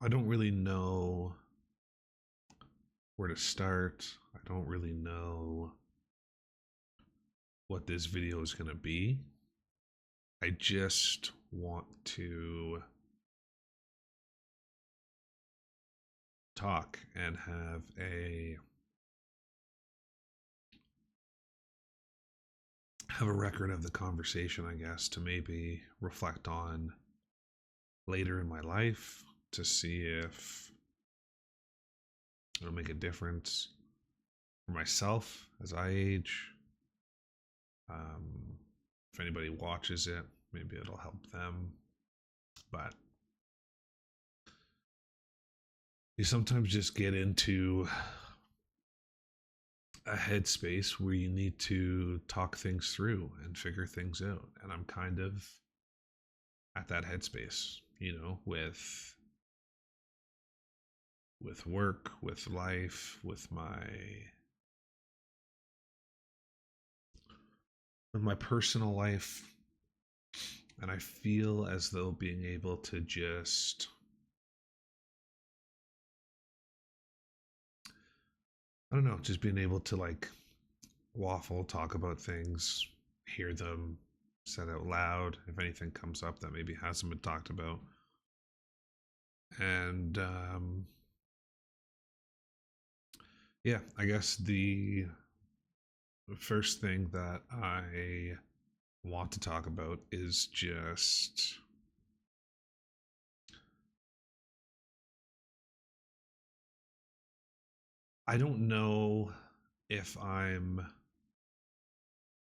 I don't really know where to start. I don't really know what this video is going to be. I just want to talk and have a record of the conversation, I guess, to maybe reflect on later in my life to see if it'll make a difference for myself as I age. Um, if anybody watches it, maybe it'll help them. But you sometimes just get into a headspace where you need to talk things through and figure things out. And I'm kind of at that headspace, with work, with life, with my personal life. And I feel as though being able to just I don't know, just being able to like waffle, talk about things, hear them said out loud if anything comes up that maybe hasn't been talked about. And yeah, I guess the first thing that I want to talk about is just I don't know if I'm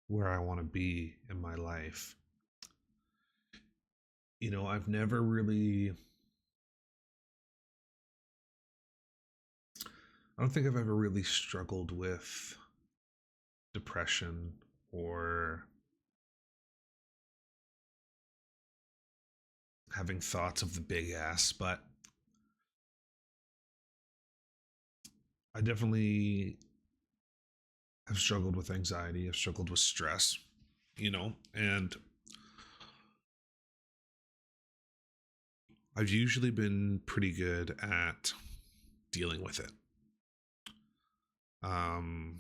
where I want to be in my life. I've never really, I don't think I've ever really struggled with depression or having thoughts of the big ass, but I definitely have struggled with anxiety. I've struggled with stress, and I've usually been pretty good at dealing with it. Um,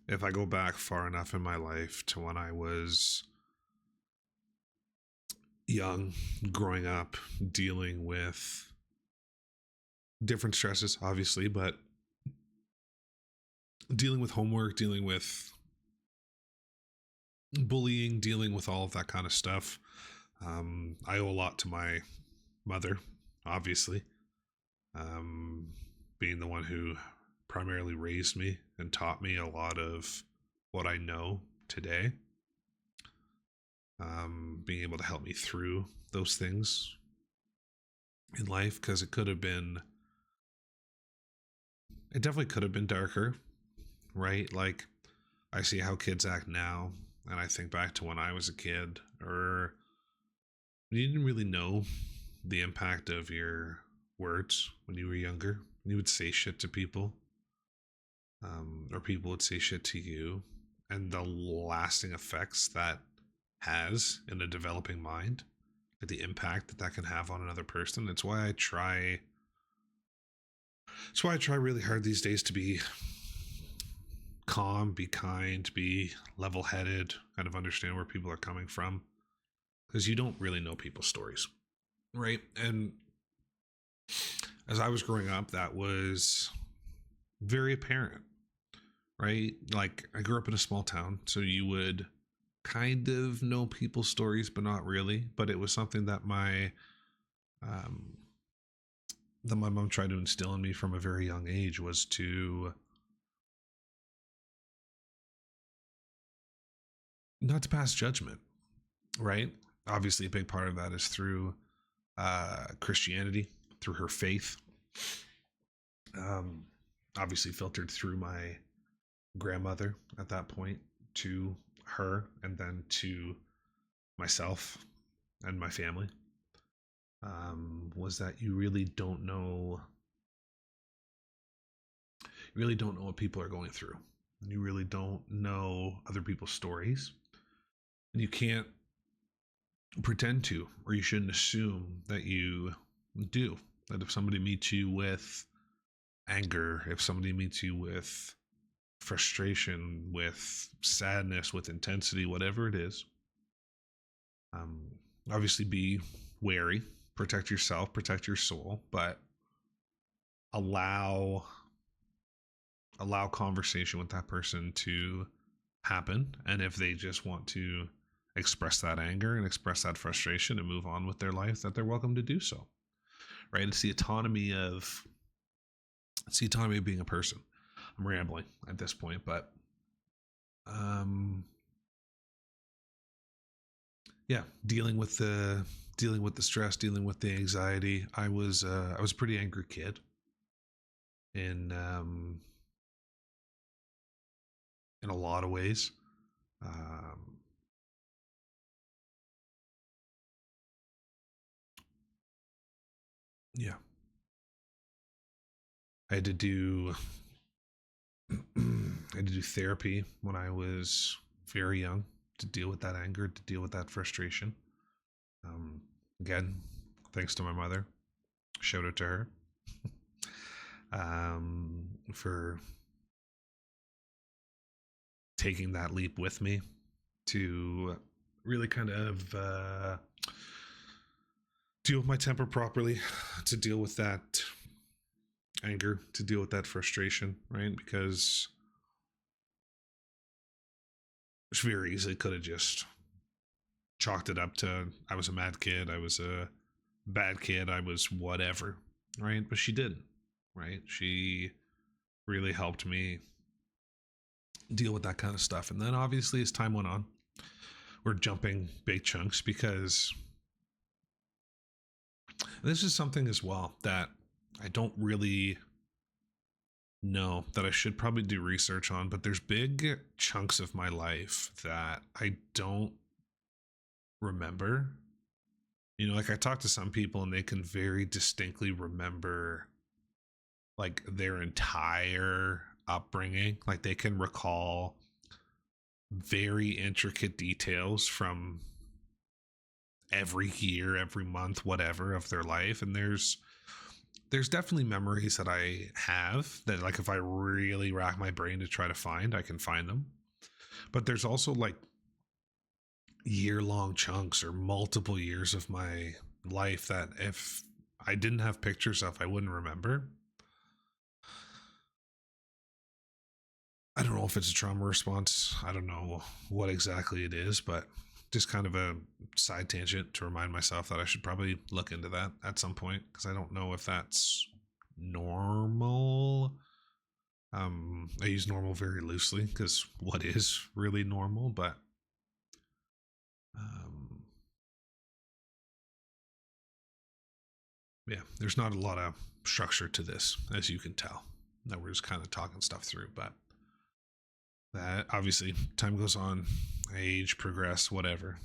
if I go back far enough in my life to when I was young, growing up, dealing with different stresses, obviously, but dealing with homework, dealing with bullying, dealing with all of that kind of stuff. I owe a lot to my mother, obviously, um, being the one who primarily raised me and taught me a lot of what I know today. Being able to help me through those things in life, because it definitely could have been darker, right? Like, I see how kids act now, and I think back to when I was a kid, or you didn't really know the impact of your words when you were younger. You would say shit to people, or people would say shit to you, and the lasting effects that has in a developing mind, like the impact that that can have on another person. It's why I try really hard these days to be calm, be kind, be level headed, kind of understand where people are coming from, because you don't really know people's stories, right? And as I was growing up, that was very apparent, right? Like, I grew up in a small town, so you would kind of know people's stories, but not really. But it was something um, that my mom tried to instill in me from a very young age, was to not to pass judgment, right? Obviously, a big part of that is through Christianity, through her faith. Um, Obviously, filtered through my grandmother at that point to her, and then to myself and my family. Was that you really don't know what people are going through, and you really don't know other people's stories, and you can't pretend to, or you shouldn't assume that you do. That if somebody meets you with anger, if somebody meets you with frustration, with sadness, with intensity, whatever it is, um, obviously be wary, protect yourself, protect your soul, but allow conversation with that person to happen. And if they just want to express that anger and express that frustration and move on with their life, that they're welcome to do so. Right? It's the autonomy of being a person. I'm rambling at this point, but um yeah, dealing with the stress, dealing with the anxiety. I was a pretty angry kid in in a lot of ways. Um yeah, I had to do I had to do therapy when I was very young to deal with that anger, to deal with that frustration. Um, Again, thanks to my mother. Shout out to her for taking that leap with me to really kind of deal with my temper properly, to deal with that anger, to deal with that frustration, right? Because very easily could have just chalked it up to I was a mad kid, I was a bad kid, I was whatever, right? But she didn't, right? She really helped me deal with that kind of stuff. And then obviously as time went on, we're jumping big chunks because this is something as well that I don't really know, that I should probably do research on, but there's big chunks of my life that I don't remember. You know, like I talk to some people and they can very distinctly remember like their entire upbringing. Like they can recall very intricate details from every year, every month, whatever of their life. And there's definitely memories that I have that like if I really rack my brain to try to find, I can find them. But there's also like year long chunks or multiple years of my life that if I didn't have pictures of, I wouldn't remember. I don't know if it's a trauma response. I don't know what exactly it is, but just kind of a side tangent to remind myself that I should probably look into that at some point because I don't know if that's normal. I use normal very loosely because what is really normal, but um, yeah, there's not a lot of structure to this, as you can tell. That we're just kind of talking stuff through, but that obviously time goes on, age, progress, whatever,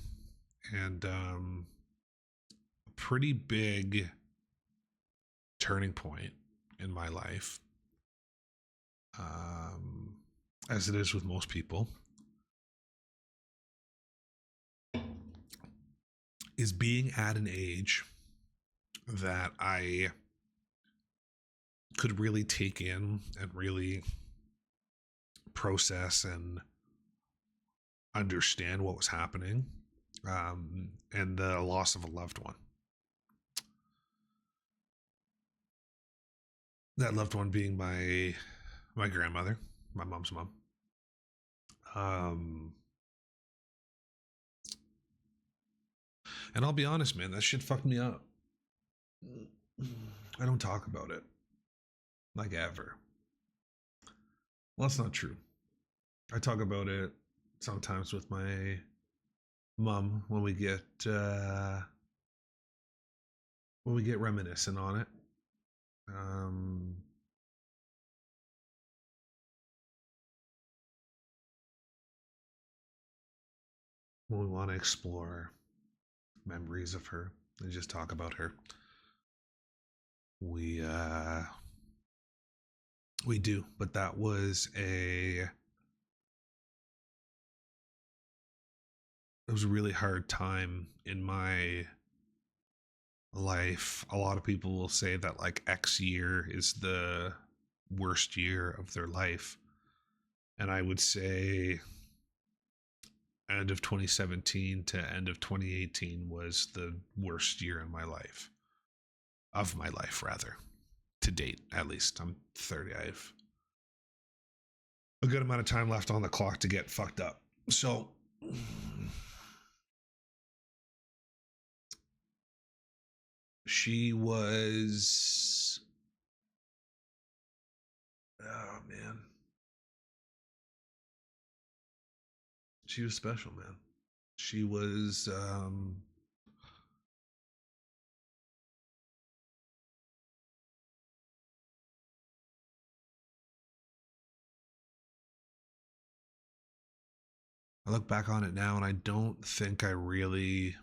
and a pretty big turning point in my life, um, as it is with most people, is being at an age that I could really take in and really process and understand what was happening, and the loss of a loved one. That loved one being my grandmother, my mom's mom. Um, and I'll be honest, man, that shit fucked me up. I don't talk about it like ever. Well, that's not true. I talk about it sometimes with my mom when we get reminiscent on it. Um, when we want to explore memories of her and just talk about her. We uh we do, but that was it was a really hard time in my life. A lot of people will say that like X year is the worst year of their life. And I would say end of 2017 to end of 2018 was the worst year in my life, of my life, rather, to date, at least. I'm 30. I have a good amount of time left on the clock to get fucked up. So, she was, oh man, she was special, man. She was, I look back on it now and I don't think I really,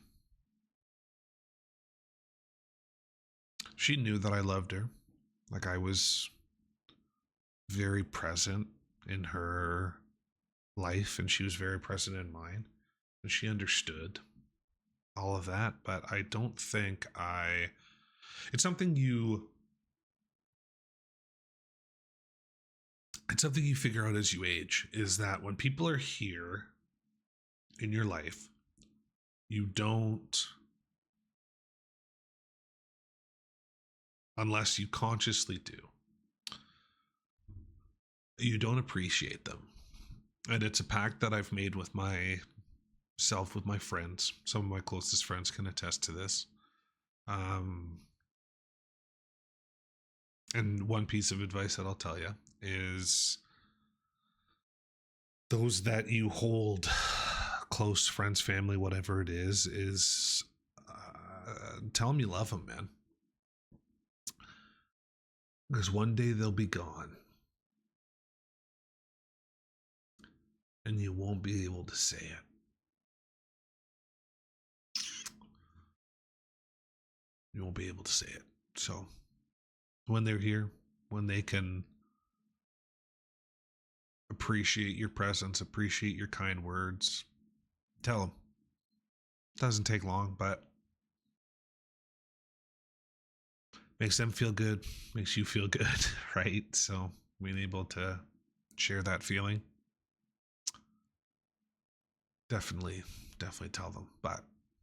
she knew that I loved her. Like I was very present in her life and she was very present in mine. And she understood all of that, but I don't think it's something you it's something you figure out as you age, is that when people are here in your life, you don't, unless you consciously do, you don't appreciate them. And it's a pact that I've made with myself, with my friends. Some of my closest friends can attest to this. And one piece of advice that I'll tell you is those that you hold close, friends, family, whatever it is tell them you love them, man. Because one day they'll be gone. And you won't be able to say it. You won't be able to say it. So when they're here, when they can appreciate your presence, appreciate your kind words, tell them. It doesn't take long, but makes them feel good, makes you feel good, right? So being able to share that feeling, definitely tell them. But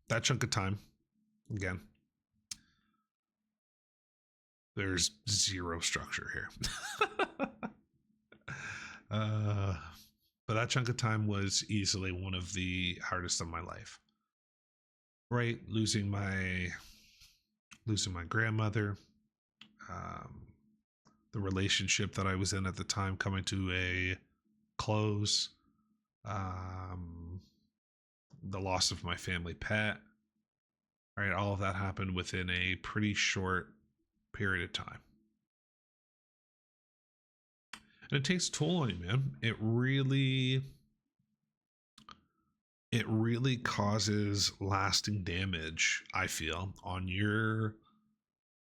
that chunk of time, again, there's zero structure here. But that chunk of time was easily one of the hardest of my life. Right, losing my grandmother, the relationship that I was in at the time coming to a close, the loss of my family pet. Right, all of that happened within a pretty short period of time. And it takes a toll on you, man. It really causes lasting damage, I feel, on your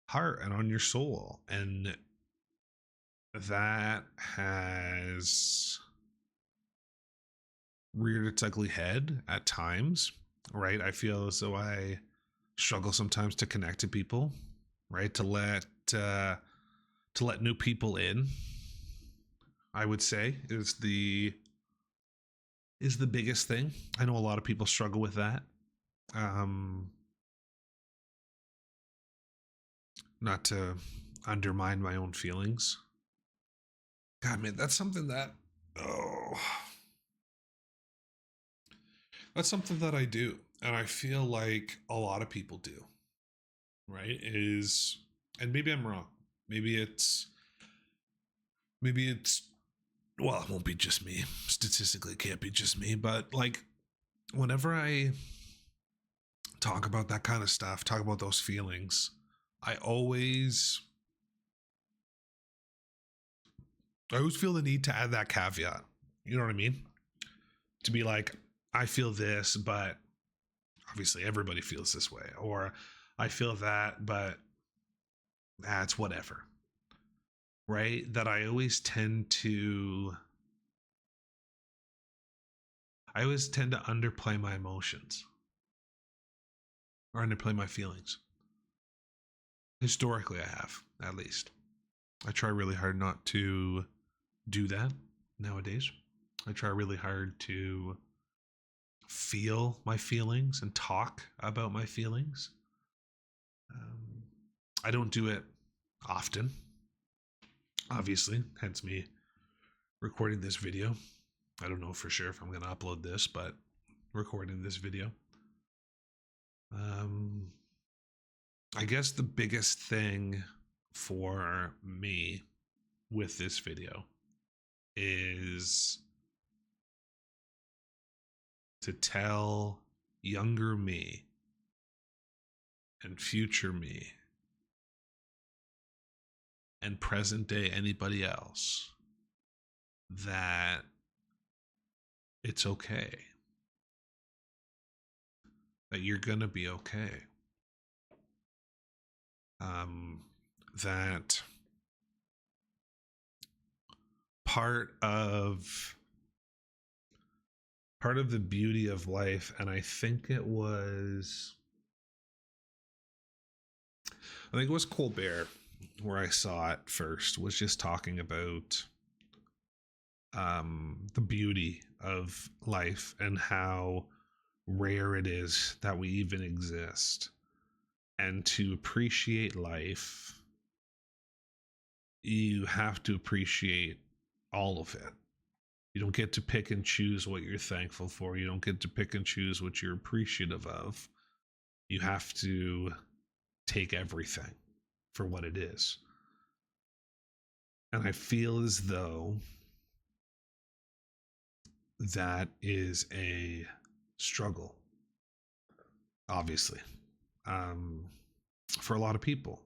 heart and on your soul. And that has reared its ugly head at times, right? I feel as though I struggle sometimes to connect to people, right? To let new people in, I would say, is the biggest thing. I know a lot of people struggle with that. Not to undermine my own feelings. God, man, that's something that, that's something that I do. And I feel like a lot of people do, right? And maybe I'm wrong. Maybe it's, well, it won't be just me. Statistically, it can't be just me. But like, whenever I talk about that kind of stuff, talk about those feelings, I always feel the need to add that caveat. You know what I mean? To be like, I feel this, but obviously everybody feels this way. Or I feel that, but that's whatever. Right? That I always tend to I always tend to underplay my emotions or underplay my feelings. Historically, I have, at least. I try really hard not to do that nowadays. I try really hard to feel my feelings and talk about my feelings. Um, I don't do it often, obviously, hence me recording this video. I don't know for sure if I'm going to upload this, but recording this video. I guess the biggest thing for me with this video is to tell younger me and future me and present day anybody else that it's okay, that you're gonna be okay, that part of the beauty of life, and I think it was Colbert where I saw it first, was just talking about the beauty of life and how rare it is that we even exist. And to appreciate life, you have to appreciate all of it. You don't get to pick and choose what you're thankful for. You don't get to pick and choose what you're appreciative of. You have to take everything for what it is. And I feel as though that is a struggle, obviously, for a lot of people,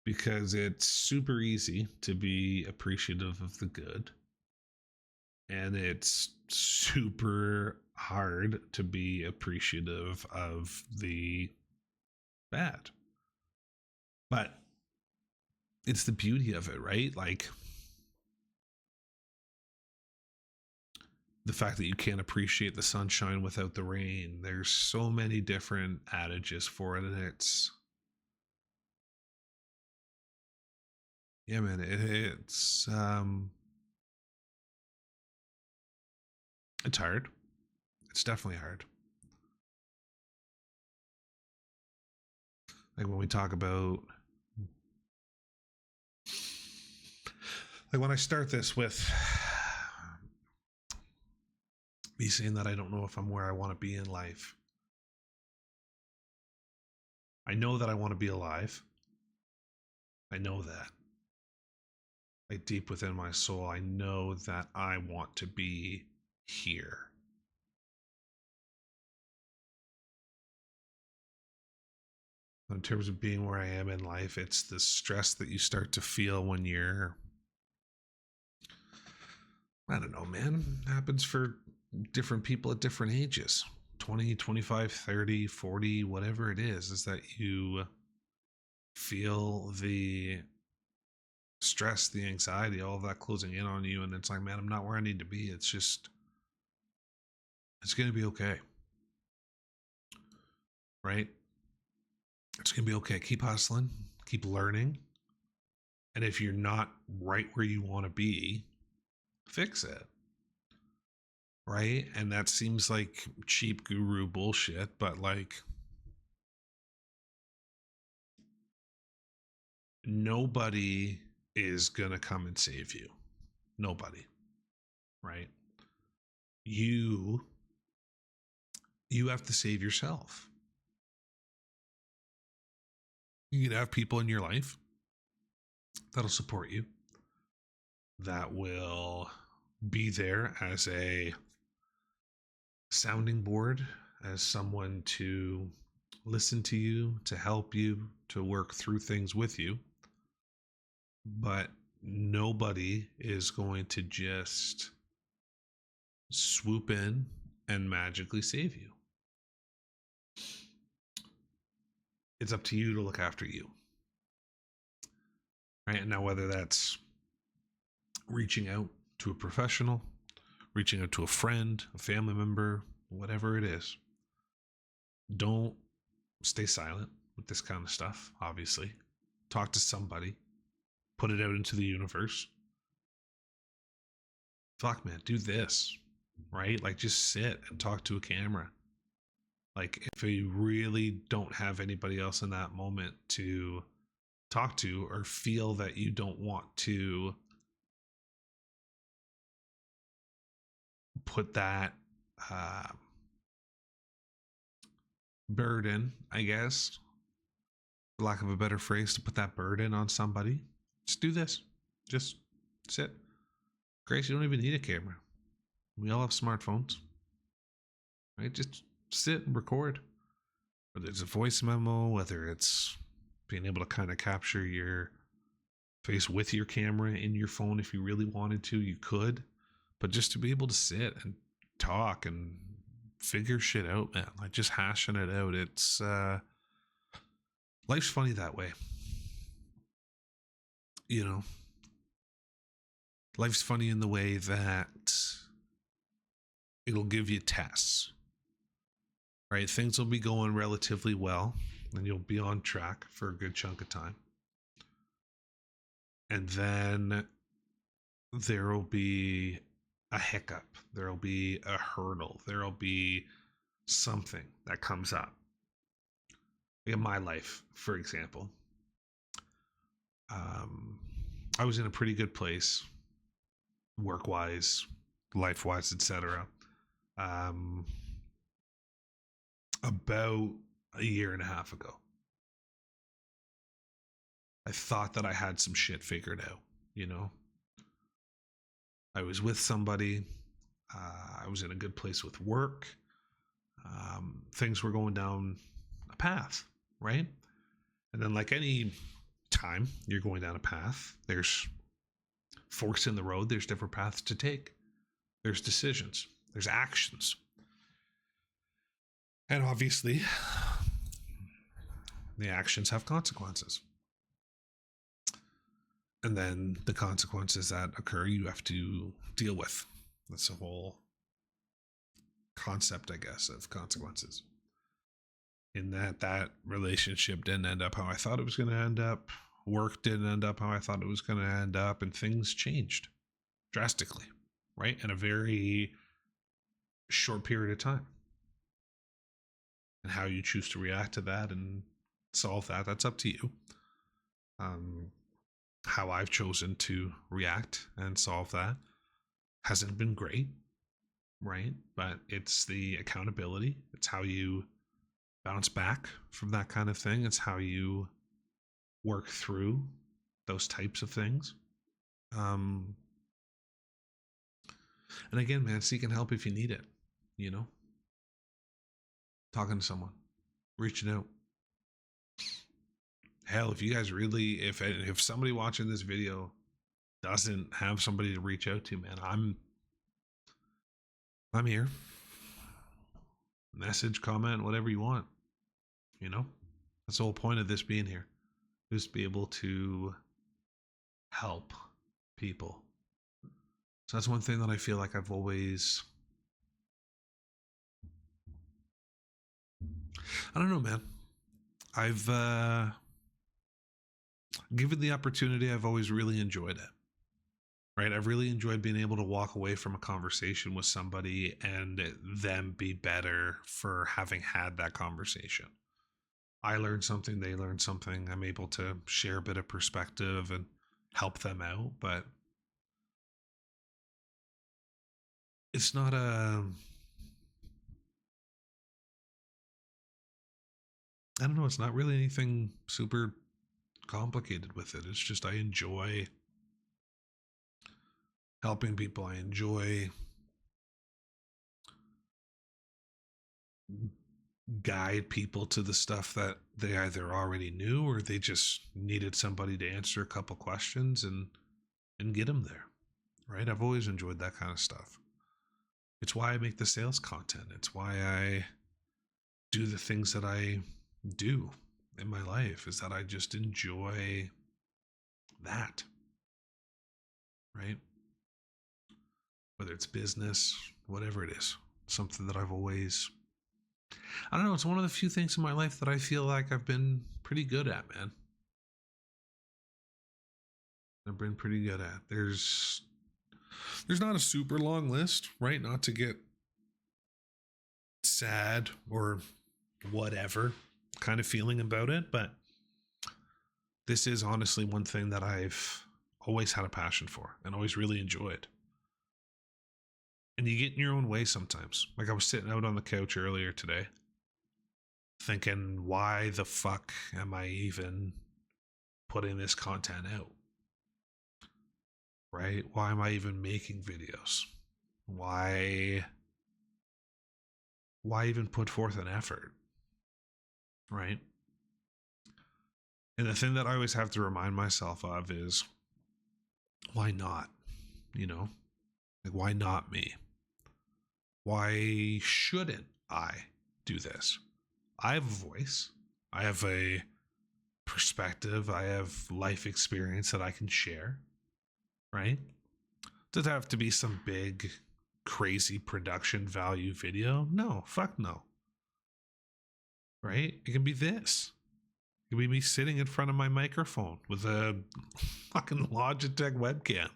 because it's super easy to be appreciative of the good, and it's super hard to be appreciative of the bad. But it's the beauty of it, right? Like, the fact that you can't appreciate the sunshine without the rain. There's so many different adages for it, and it's, yeah, man, it's hard. It's definitely hard. Like when we talk about, like when I start this with me saying that I don't know if I'm where I want to be in life. I know that I want to be alive. I know that. Like deep within my soul, I know that I want to be here. In terms of being where I am in life, it's the stress that you start to feel when you're, I don't know, man, it happens for different people at different ages. 20, 25, 30, 40, whatever it is that you feel the stress, the anxiety, all of that closing in on you. And it's like, man, I'm not where I need to be. It's just, it's going to be okay. Right? It's going to be okay. Keep hustling, keep learning. And if you're not right where you want to be, fix it. Right? And that seems like cheap guru bullshit, but like, nobody is going to come and save you. Nobody. Right? You have to save yourself. You can have people in your life that'll support you, that will be there as a sounding board, as someone to listen to you, to help you, to work through things with you. But nobody is going to just swoop in and magically save you. It's up to you to look after you. Right? And now, whether that's reaching out to a professional, reaching out to a friend, a family member, whatever it is. Don't stay silent with this kind of stuff, obviously. Talk to somebody, put it out into the universe. Fuck, man, do this, right? Like, just sit and talk to a camera. Like, if you really don't have anybody else in that moment to talk to, or feel that you don't want to put that uh, burden, I guess, for lack of a better phrase, to put that burden on somebody, just do this. Just sit. Grace, you don't even need a camera. We all have smartphones, right? Just sit and record. Whether it's a voice memo, whether it's being able to kind of capture your face with your camera in your phone. If you really wanted to, you could. But just to be able to sit and talk and figure shit out, man, like just hashing it out. It's life's funny that way. You know, life's funny in the way that it'll give you tests, right? Things will be going relatively well and you'll be on track for a good chunk of time. And then there'll be a hiccup, there'll be a hurdle, there'll be something that comes up. Like in my life, for example, I was in a pretty good place, work-wise, life-wise, etc. About a year and a half ago. I thought that I had some shit figured out, you know? I was with somebody. I was in a good place with work. Things were going down a path, right? And then, like any time you're going down a path, there's forks in the road, there's different paths to take. There's decisions, there's actions. And obviously, the actions have consequences. And then the consequences that occur, you have to deal with. That's the whole concept, I guess, of consequences. In that relationship didn't end up how I thought it was going to end up. Work didn't end up how I thought it was going to end up. And things changed drastically, right? In a very short period of time. And how you choose to react to that and solve that, that's up to you. How I've chosen to react and solve that hasn't been great, right? But it's the accountability. It's how you bounce back from that kind of thing. It's how you work through those types of things. And again, man, seeking help if you need it, you know? Talking to someone, reaching out. Hell, if you guys really, if somebody watching this video doesn't have somebody to reach out to, man, I'm here. Message, comment, whatever you want. You know, that's the whole point of this being here, is to be able to help people. So that's one thing that I feel like I've always, I don't know, man. I've given the opportunity, I've always really enjoyed it. Right? I've really enjoyed being able to walk away from a conversation with somebody and them be better for having had that conversation. I learned something, they learned something. I'm able to share a bit of perspective and help them out, but it's not I don't know, it's not really anything super complicated with it. It's just I enjoy helping people. I enjoy guide people to the stuff that they either already knew or they just needed somebody to answer a couple questions and get them there, right? I've always enjoyed that kind of stuff. It's why I make the sales content. It's why I do the things that I do in my life, is that I just enjoy that, right? whether it's business, whatever it is. Something that I've always, I don't know, it's one of the few things in my life that I feel like I've been pretty good at, man. I've been pretty good at. There's not a super long list, right? Not to get sad or whatever kind of feeling about it, but this is honestly one thing that I've always had a passion for and always really enjoyed. And you get in your own way sometimes. Like I was sitting out on the couch earlier today thinking, why the fuck am I even putting this content out? Right? Why am I even making videos? Why even put forth an effort? Right? And the thing that I always have to remind myself of is, why not? You know? Like, why not me? Why shouldn't I do this? I have a voice. I have a perspective. I have life experience that I can share. Right? Does it have to be some big, crazy production value video? No, fuck no. Right? It can be this. It can be me sitting in front of my microphone with a fucking Logitech webcam,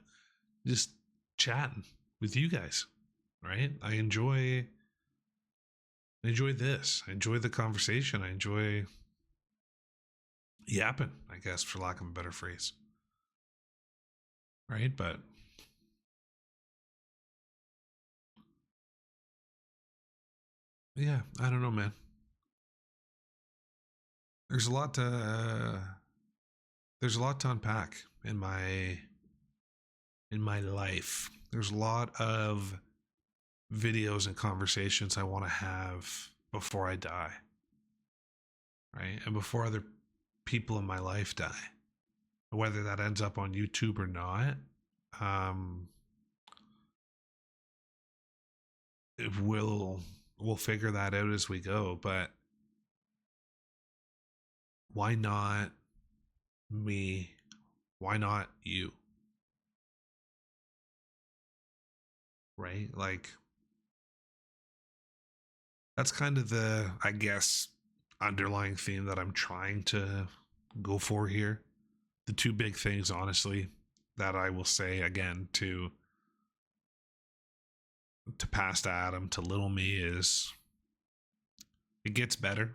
just chatting with you guys. Right? I enjoy this. I enjoy the conversation. I enjoy yapping, I guess, for lack of a better phrase. Right? But yeah, I don't know, man. There's a lot to unpack in my life. There's a lot of videos and conversations I want to have before I die. Right? And before other people in my life die. Whether that ends up on YouTube or not, we'll figure that out as we go. But why not me? Why not you? Right? Like, that's kind of the, I guess, underlying theme that I'm trying to go for here. The two big things, honestly, that I will say again to past Adam, to little me, is it gets better.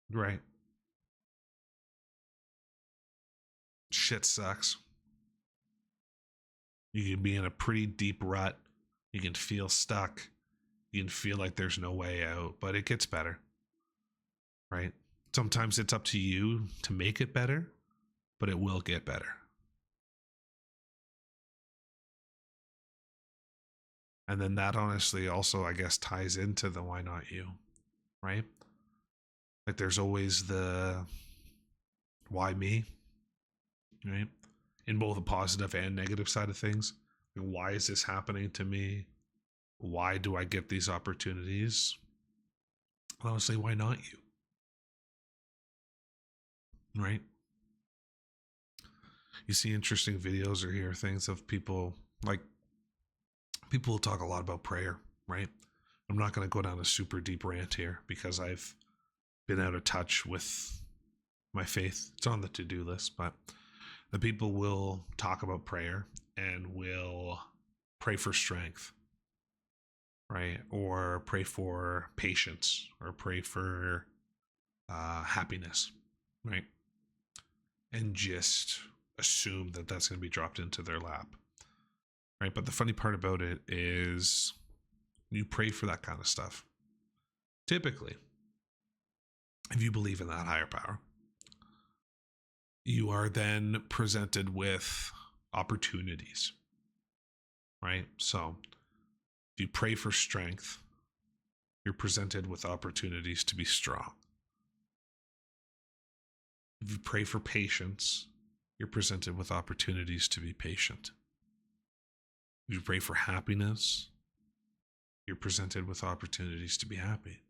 Right? Shit sucks. You can be in a pretty deep rut. You can feel stuck. You can feel like there's no way out, but it gets better. Right? Sometimes it's up to you to make it better, but it will get better. And then that honestly also, I guess, ties into the why not you, right? Like there's always the why me, right? In both the positive and negative side of things. Like, why is this happening to me? Why do I get these opportunities? Honestly, why not you? Right? You see interesting videos or hear things of people, like, people will talk a lot about prayer, right? I'm not going to go down a super deep rant here because I've been out of touch with my faith. It's on the to-do list, but the people will talk about prayer and will pray for strength, right? Or pray for patience, or pray for happiness, right? And just assume that that's going to be dropped into their lap, right? But the funny part about it is you pray for that kind of stuff. Typically, if you believe in that higher power, you are then presented with opportunities, right? So if you pray for strength, you're presented with opportunities to be strong. If you pray for patience, you're presented with opportunities to be patient. If you pray for happiness, you're presented with opportunities to be happy.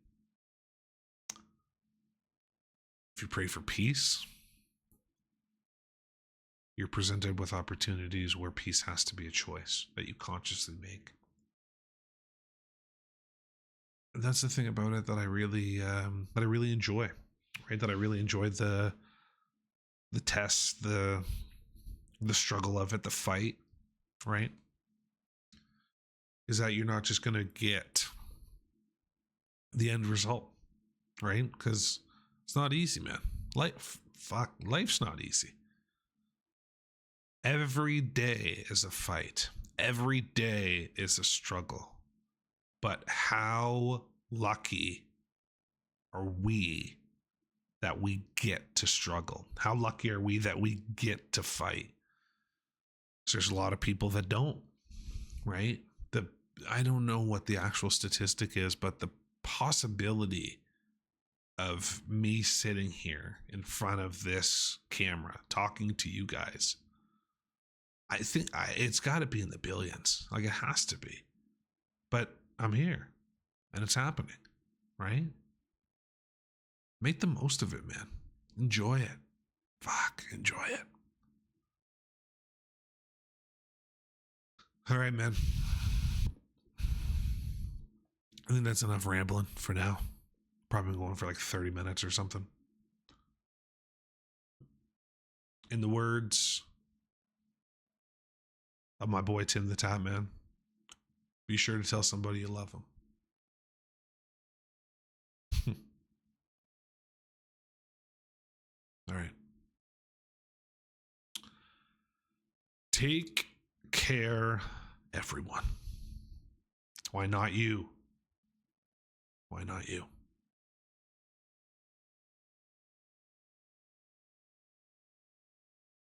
If you pray for peace, you're presented with opportunities where peace has to be a choice that you consciously make. And that's the thing about it that I really enjoy, right? That I really enjoy the tests, the struggle of it, the fight, right? Is that you're not just gonna get the end result, right? Because it's not easy, man. Life's not easy. Every day is a fight. Every day is a struggle. But how lucky are we that we get to struggle? How lucky are we that we get to fight? So there's a lot of people that don't, right? I don't know what the actual statistic is, but the possibility of me sitting here in front of this camera talking to you guys, I think it's got to be in the billions. Like, it has to be. But I'm here and it's happening, right? Make the most of it, man. Enjoy it. Enjoy it. All right, man. I think that's enough rambling for now. Probably going for like 30 minutes or something. In the words of my boy Tim the Tap Man, be sure to tell somebody you love them. All right. Take care, everyone. Why not you? Why not you?